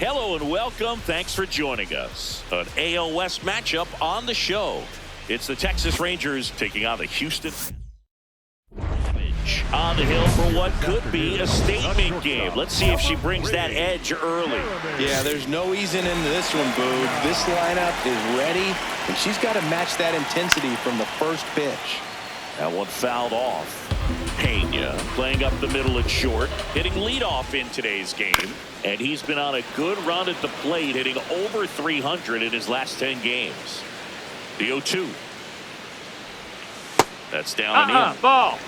Hello and welcome. Thanks for joining us. An AL West matchup on the show. It's the Texas Rangers taking on the Houston. On the hill for what could be a statement game. Let's see if she brings that edge early. Yeah, there's no easing into this one, Boo. This lineup is ready, and she's got to match that intensity from the first pitch. That one fouled off. Pena playing up the middle at short, hitting leadoff in today's game. And he's been on a good run at the plate, hitting over 300 in his last 10 games. The 0-2. That's down and in. Ball.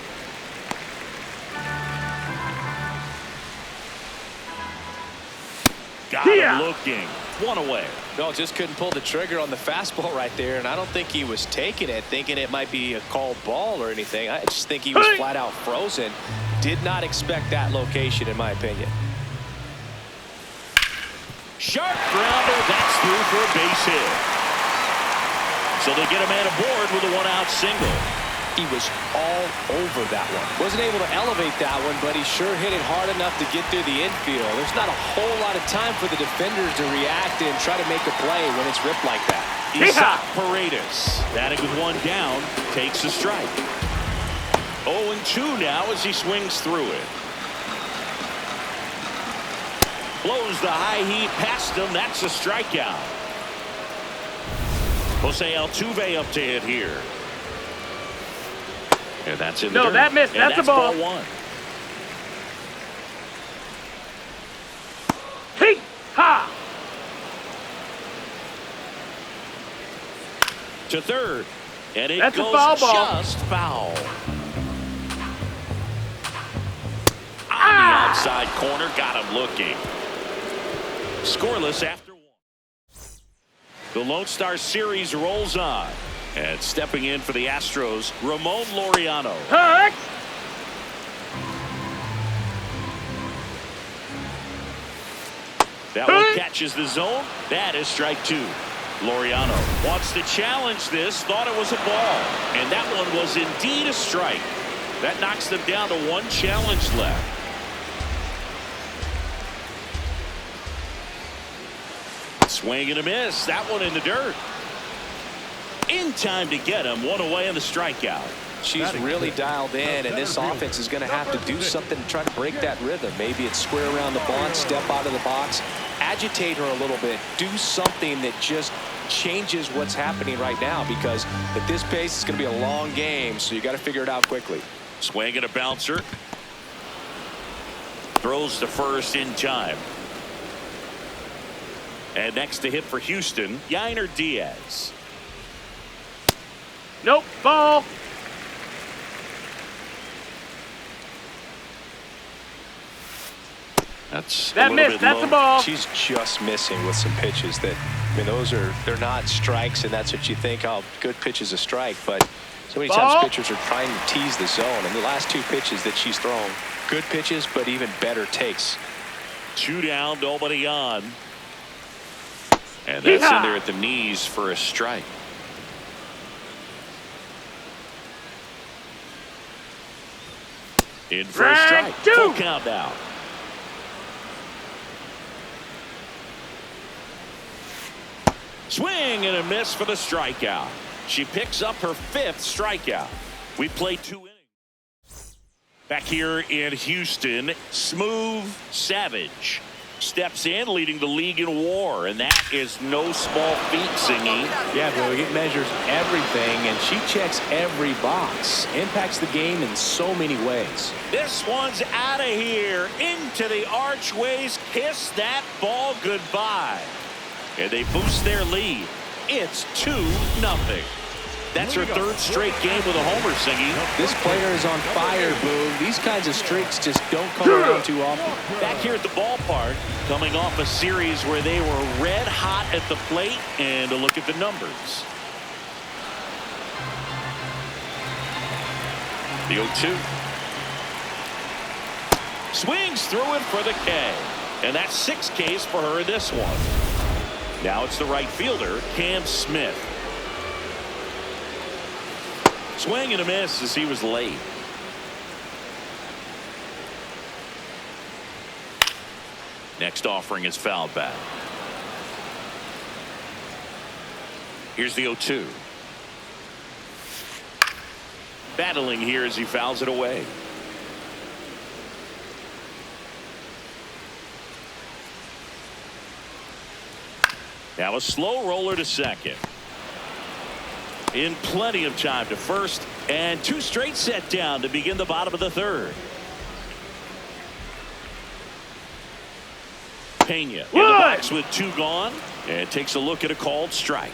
Got him looking. One away. No, just couldn't pull the trigger on the fastball right there, and I don't think he was taking it, thinking it might be a called ball or anything. I just think he was flat out frozen. Did not expect that location, in my opinion. Sharp grounder. That's through for a base hit. So they get a man aboard with a one-out single. He was all over that one. Wasn't able to elevate that one, but he sure hit it hard enough to get through the infield. There's not a whole lot of time for the defenders to react and try to make a play when it's ripped like that. Isaac Paredes, batting with one down, takes a strike. 0-2 now as he swings through it. Blows the high heat past him. That's a strikeout. Jose Altuve up to hit here. And that's in the dirt. That missed. That's a ball. Ball 1. Hey, ha! To third. And it That's goes a foul ball. just foul. On the outside corner. Got him looking. Scoreless after 1. The Lone Star Series rolls on. And stepping in for the Astros, Ramon Laureano. Correct. That one catches the zone. That is strike 2. Laureano wants to challenge this. Thought it was a ball. And that one was indeed a strike. That knocks them down to one challenge left. Swing and a miss. That one in the dirt. In time to get him. One away on the strikeout. She's really dialed in, and this offense is going to have to do something to try to break that rhythm. Maybe it's square around the bunt, step out of the box, agitate her a little bit, do something that just changes what's happening right now, because at this pace it's going to be a long game, so you got to figure it out quickly. Swing and a bouncer. Throws to first in time. And next to hit for Houston, Yainer Diaz. Nope, ball. That missed. That's a ball. She's just missing with some pitches that, I mean, they're not strikes, and that's what you think. Oh, good pitch is a strike, but so many times pitchers are trying to tease the zone. And the last 2 pitches that she's thrown, good pitches, but even better takes. 2 down, nobody on. And that's in there at the knees for a strike. In for a strike. Full count now. Swing and a miss for the strikeout. She picks up her 5th strikeout. We played 2 innings. Back here in Houston, Smuv Savage steps in, leading the league in WAR, and that is no small feat, Singy. Yeah, Billy, it measures everything, and she checks every box. Impacts the game in so many ways. This one's out of here, into the archways. Kiss that ball goodbye. And they boost their lead. It's 2-0. That's her 3rd straight game with a homer, Singy. This player is on fire, Boo. These kinds of streaks just don't come around too often. Back here at the ballpark, coming off a series where they were red hot at the plate, and a look at the numbers. The 0-2. Swings through it for the K. And that's 6 Ks for her in this one. Now it's the right fielder, Cam Smith. Swing and a miss as he was late. Next offering is fouled back. Here's the 0-2. Battling here as he fouls it away. Now a slow roller to second. In plenty of time to first, and 2 straight set down to begin the bottom of the 3rd. Pena in the box with 2 gone, and takes a look at a called strike.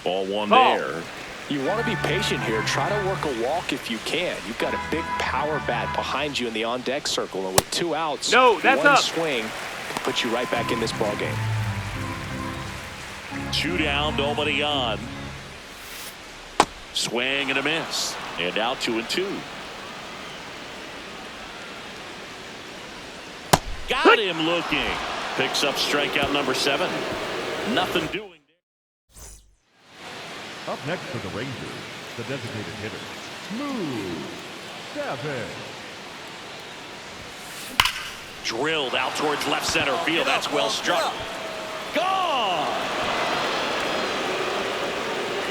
Ball 1 there. You want to be patient here. Try to work a walk if you can. You've got a big power bat behind you in the on-deck circle, and with 2 outs, no, that's one up. swing can put you right back in this ball game. 2 down, nobody on. Swing and a miss, and now 2-2. Got him looking. Picks up strikeout number 7. Nothing doing. Up next for the Rangers, the designated hitter, Smuv. Drilled out towards left center field. That's well struck. Gone.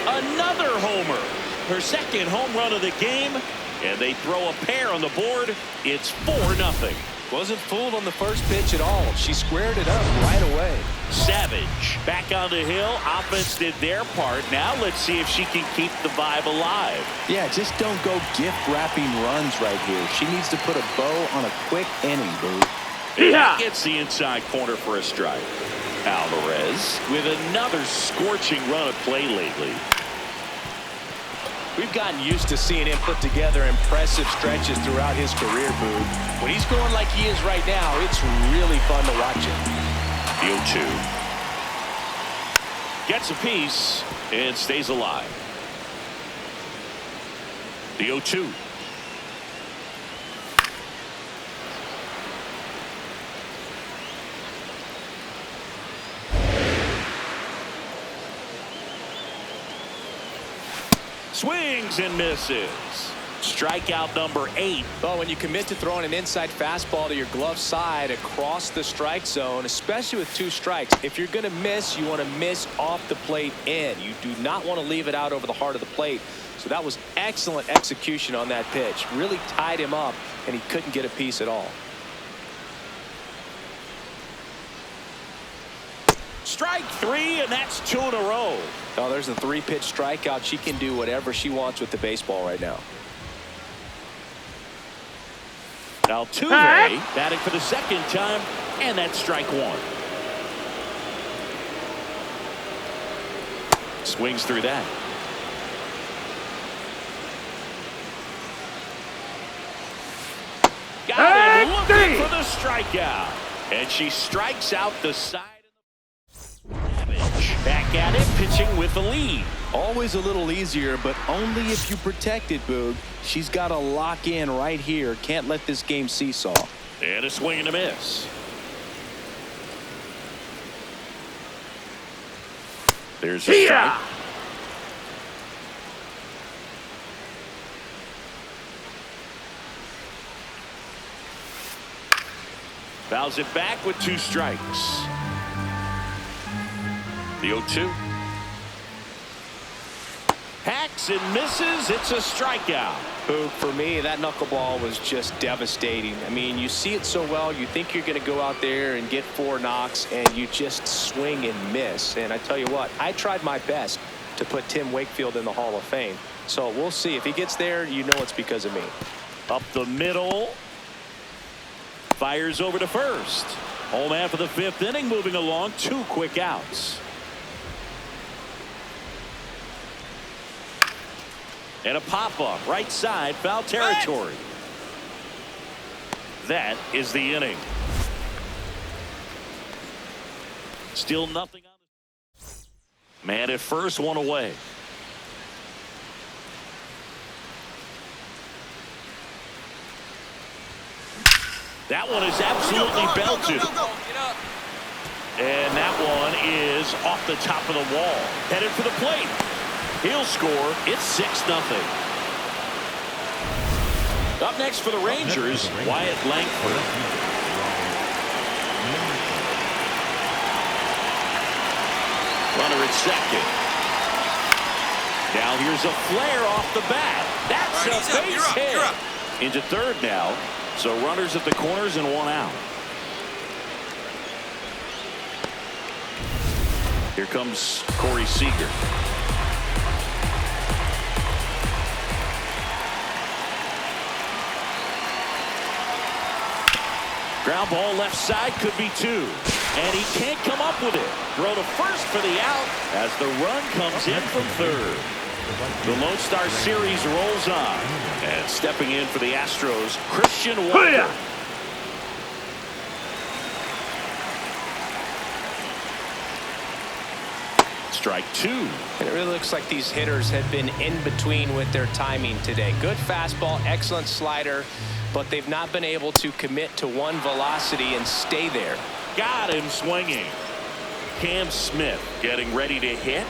Another homer. Her 2nd home run of the game. And they throw a pair on the board. It's 4-0. Wasn't fooled on the first pitch at all. She squared it up right away. Savage back on the hill. Offense did their part. Now let's see if she can keep the vibe alive. Yeah, just don't go gift wrapping runs right here. She needs to put a bow on a quick inning, boo. Yeah. Gets the inside corner for a strike. Alvarez with another scorching run of play lately. We've gotten used to seeing him put together impressive stretches throughout his career, Boo. When he's going like he is right now, it's really fun to watch him. The 0-2. Gets a piece and stays alive. The 0-2. Swings and misses. Strikeout number 8. Well, when you commit to throwing an inside fastball to your glove side across the strike zone, especially with 2 strikes, if you're going to miss, you want to miss off the plate in. You do not want to leave it out over the heart of the plate. So that was excellent execution on that pitch. Really tied him up, and he couldn't get a piece at all. Strike 3, and that's 2 in a row. Oh, there's a 3-pitch strikeout. She can do whatever she wants with the baseball right now. Altuve batting for the 2nd time, and that's strike 1. Swings through that. Got him looking for the strikeout. And she strikes out the side. Savage back at it, pitching with the lead. Always a little easier, but only if you protect it, Boog. She's got to lock in right here. Can't let this game seesaw. And a swing and a miss. There's a strike. Fouls it back with 2 strikes. The 0-2. Hacks and misses. It's a strikeout. Boog, for me, that knuckleball was just devastating. I mean, you see it so well, you think you're going to go out there and get 4 knocks, and you just swing and miss. And I tell you what, I tried my best to put Tim Wakefield in the Hall of Fame. So we'll see. If he gets there, you know it's because of me. Up the middle. Fires over to first. Home after the 5th inning, moving along. 2 quick outs. And a pop-up right side, foul territory. That is the inning. Still nothing on the man at first, 1 away. That one is absolutely belted. And that one is off the top of the wall. Headed for the plate. He'll score. It's 6-0. Up next for the Rangers, Wyatt Langford. Runner at second. Now here's a flare off the bat. That's a base hit. Into third now. So runners at the corners and one out. Here comes Corey Seager. Ground ball left side, could be two. And he can't come up with it. Throw to first for the out as the run comes in from third. The Lone Star Series rolls on. And stepping in for the Astros, Christian Walker. Strike two. And it really looks like these hitters have been in between with their timing today. Good fastball, excellent slider, but they've not been able to commit to one velocity and stay there. Got him swinging. Cam Smith getting ready to hit.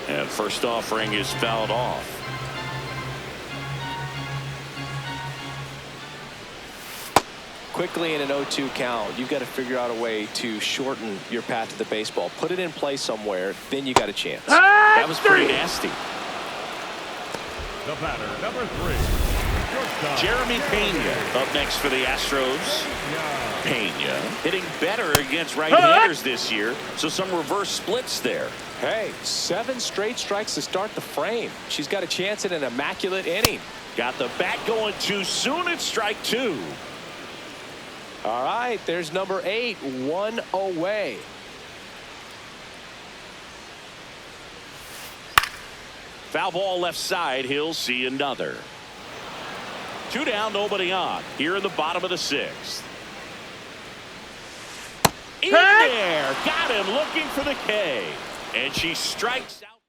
And first offering is fouled off. Quickly in an 0-2 count, you've got to figure out a way to shorten your path to the baseball. Put it in play somewhere, then you got a chance. That was pretty nasty. The batter, number 3. Jeremy Pena up next for the Astros. Pena hitting better against right-handers this year, so some reverse splits there. Hey, 7 straight strikes to start the frame. She's got a chance at an immaculate inning. Got the bat going too soon at strike two. All right, there's number 8, 1 away. Foul ball left side. He'll see another. 2 down, nobody on. Here in the bottom of the 6th. In there. Got him looking for the K. And she strikes out.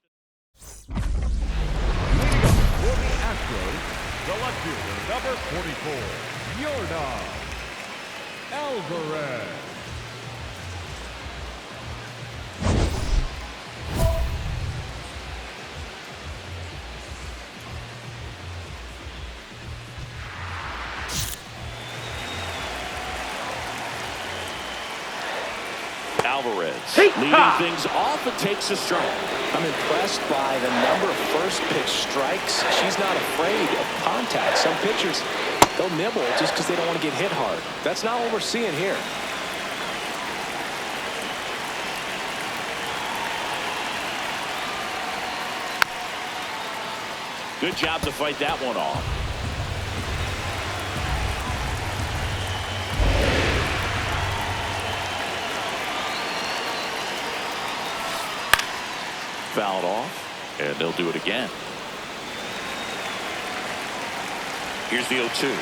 Leading up for the Astros, the left fielder, number 44, Yordan Alvarez. Alvarez leading things off and takes a strike. I'm impressed by the number of first pitch strikes. She's not afraid of contact. Some pitchers, they'll nibble just because they don't want to get hit hard. That's not what we're seeing here. Good job to fight that one off. Fouled off, and they'll do it again. Here's the 0-2.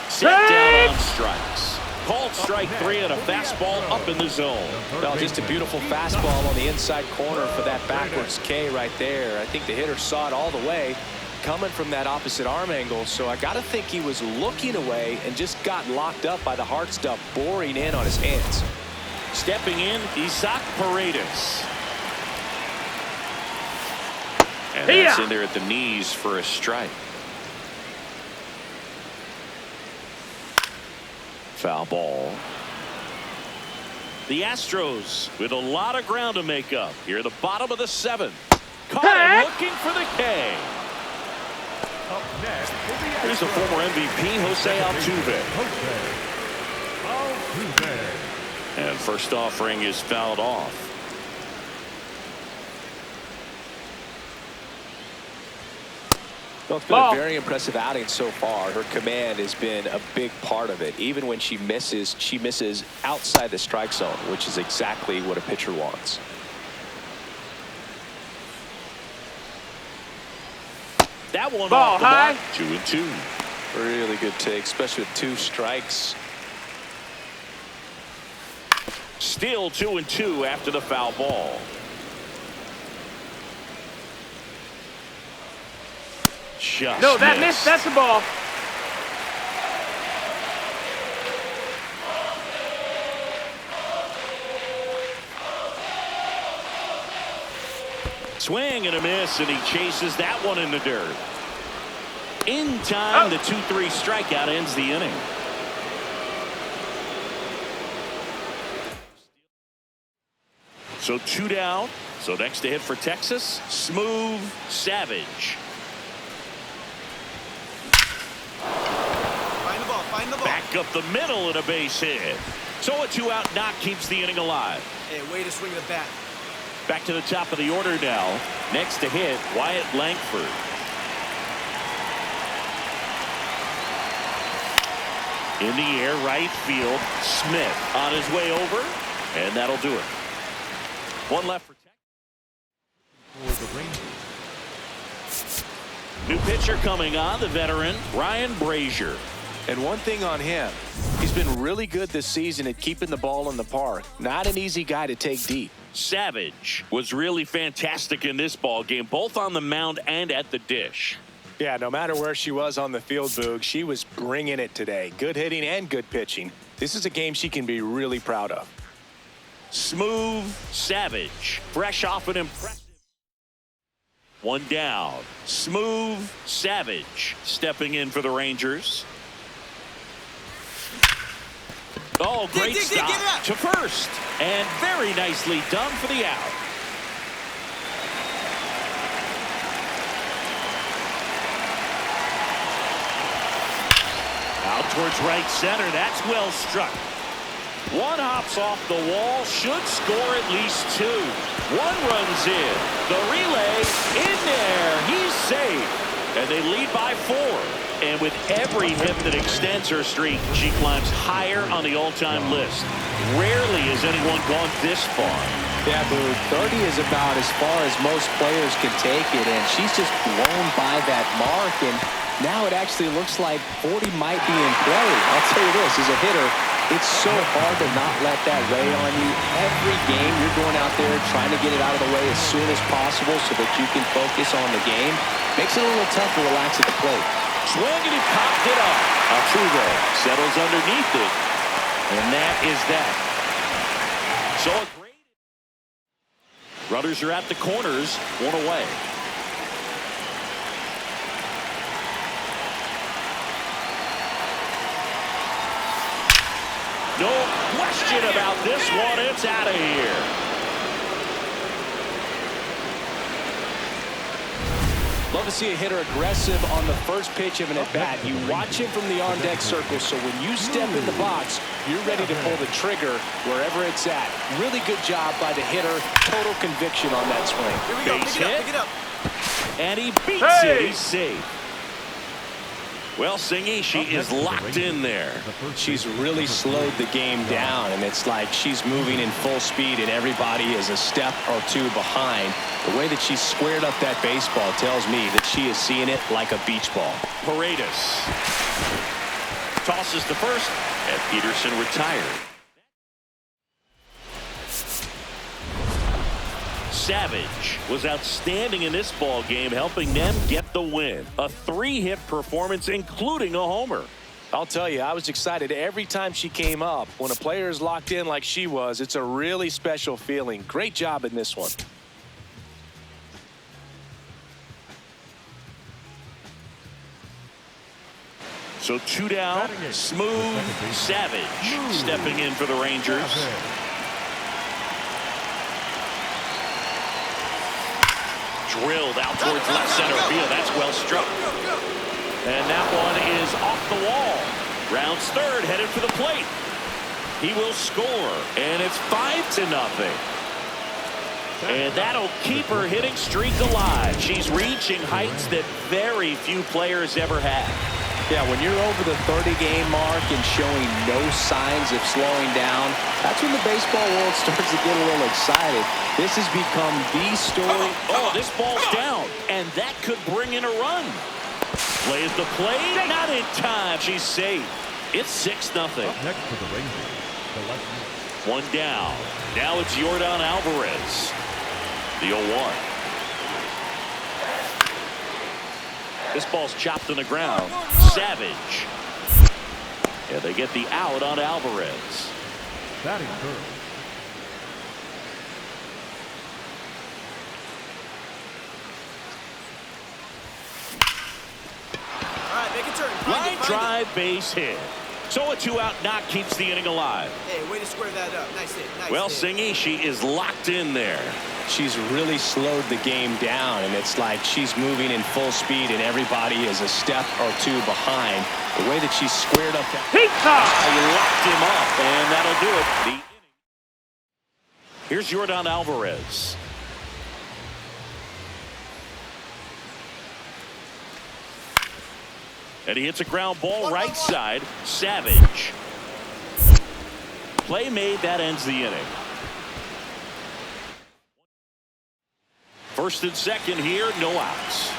Set down on strikes. Called strike 3 and a fastball up in the zone. Well, just a beautiful fastball on the inside corner for that backwards K right there. I think the hitter saw it all the way coming from that opposite arm angle. So I got to think he was looking away and just got locked up by the hard stuff boring in on his hands. Stepping in, Isaac Paredes. And that's in there at the knees for a strike. Foul ball. The Astros with a lot of ground to make up. Here at the bottom of the 7th. Caught him looking for the K. Up next, Here's the former MVP, Jose Altuve. And first offering is fouled off. Well, it's been a very impressive outing so far. Her command has been a big part of it. Even when she misses outside the strike zone, which is exactly what a pitcher wants. That one off the mark. 2-2. Really good take, especially with 2 strikes. Still 2-2 after the foul ball. Just No, that missed. That's the ball. Swing and a miss, and he chases that one in the dirt. In time, the 2-3 strikeout ends the inning. So 2 down. So next to hit for Texas, Smuv Savage. Find the ball. Back up the middle and a base hit. So a 2-out knock keeps the inning alive. Hey, way to swing the bat. Back to the top of the order now. Next to hit, Wyatt Langford. In the air, right field, Smith on his way over, and that'll do it. One left for For the Rangers. new pitcher coming on, the veteran Ryan Brazier. And one thing on him, he's been really good this season at keeping the ball in the park. Not an easy guy to take deep. Savage was really fantastic in this ball game, both on the mound and at the dish. Yeah, no matter where she was on the field, Boog, she was bringing it today. Good hitting and good pitching. This is a game she can be really proud of. Smuv Savage, fresh off an impressive. One down. Smuv Savage stepping in for the Rangers. Oh, great stop to first. And very nicely done for the out. Out towards right center. That's well struck. One hops off the wall, should score at least 2. One runs in. The relay in there. He's safe. And they lead by 4. And with every hit that extends her streak, she climbs higher on the all-time list. Rarely has anyone gone this far. Yeah, Boog, 30 is about as far as most players can take it, and she's just blown by that mark, and now it actually looks like 40 might be in play. I'll tell you this, as a hitter, it's so hard to not let that weigh on you. Every game, you're going out there trying to get it out of the way as soon as possible so that you can focus on the game. Makes it a little tough to relax at the plate. Swing and he popped it up. Altuve settles underneath it. And that is that. So a great. Runners are at the corners. One away. No question about this one. It's out of here. Love to see a hitter aggressive on the first pitch of an at-bat. You watch him from the on-deck circle, so when you step in the box, you're ready to pull the trigger wherever it's at. Really good job by the hitter. Total conviction on that swing. Here we go. Base Pick it up. And he beats it. He's safe. Well, Singy, she is locked in there. She's really slowed the game down, and it's like she's moving in full speed, and everybody is a step or 2 behind. The way that she squared up that baseball tells me that she is seeing it like a beach ball. Paredes tosses to first, and Peterson retired. Savage was outstanding in this ball game, helping them get the win. A 3-hit performance, including a homer. I'll tell you, I was excited every time she came up. When a player is locked in like she was, it's a really special feeling. Great job in this one. So 2 down, Smuv Savage stepping in for the Rangers. Drilled out towards left center field. That's well struck. And that one is off the wall. Rounds third, headed for the plate. He will score, and it's 5-0. And that'll keep her hitting streak alive. She's reaching heights that very few players ever have. Yeah, when you're over the 30-game mark and showing no signs of slowing down, that's when the baseball world starts to get a little excited. This has become the story. Oh, this ball's down, and that could bring in a run. Plays the play, not in time. She's safe. It's 6-0. Next for the Rangers, the left field. One down. Now it's Yordan Alvarez. The 0-1. This ball's chopped on the ground. Savage. Yeah, they get the out on Alvarez. Batting third. turn. Line drive, base hit. So a 2-out knock keeps the inning alive. Hey, way to square that up. Nice hit. Nice Well, hit. Singy, she is locked in there. She's really slowed the game down, and it's like she's moving in full speed, and everybody is a step or two behind. The way that she's squared up that Pizza! Locked him up, and that'll do it. Here's Yordan Alvarez. And he hits a ground ball right side. Savage. Play made. That ends the inning. First and second here. No outs.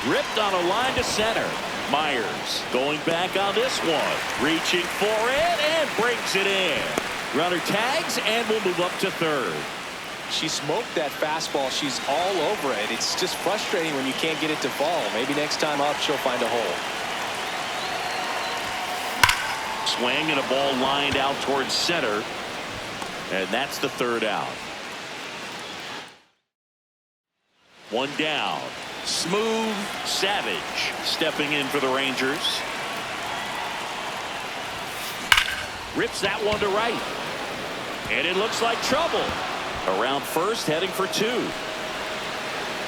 Ripped on a line to center. Myers going back on this one. Reaching for it and brings it in. Runner tags and will move up to third. She smoked that fastball. She's all over it. It's just frustrating when you can't get it to fall. Maybe next time up she'll find a hole. Swing and a ball lined out towards center. And that's the third out. One down. Smuv, Savage stepping in for the Rangers. Rips that one to right. And it looks like trouble. Around first, heading for two.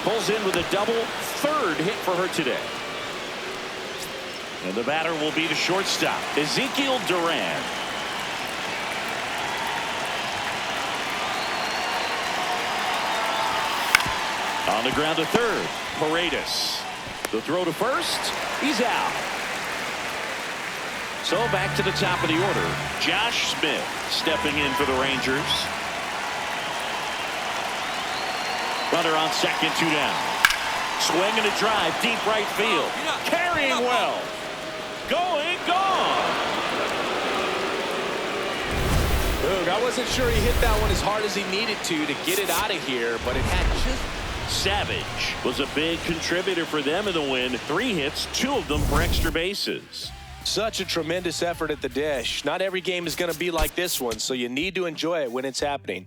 Pulls in with a double, third hit for her today. And the batter will be the shortstop, Ezekiel Duran. On the ground to third, Paredes. The throw to first, he's out. So back to the top of the order, Josh Smith stepping in for the Rangers. Runner on second, two down. Swing and a drive, deep right field. Carrying well. Going, gone. Boog, I wasn't sure he hit that one as hard as he needed to get it out of here, but it had just... Savage was a big contributor for them in the win. 3 hits, 2 of them for extra bases. Such a tremendous effort at the dish. Not every game is going to be like this one, so you need to enjoy it when it's happening.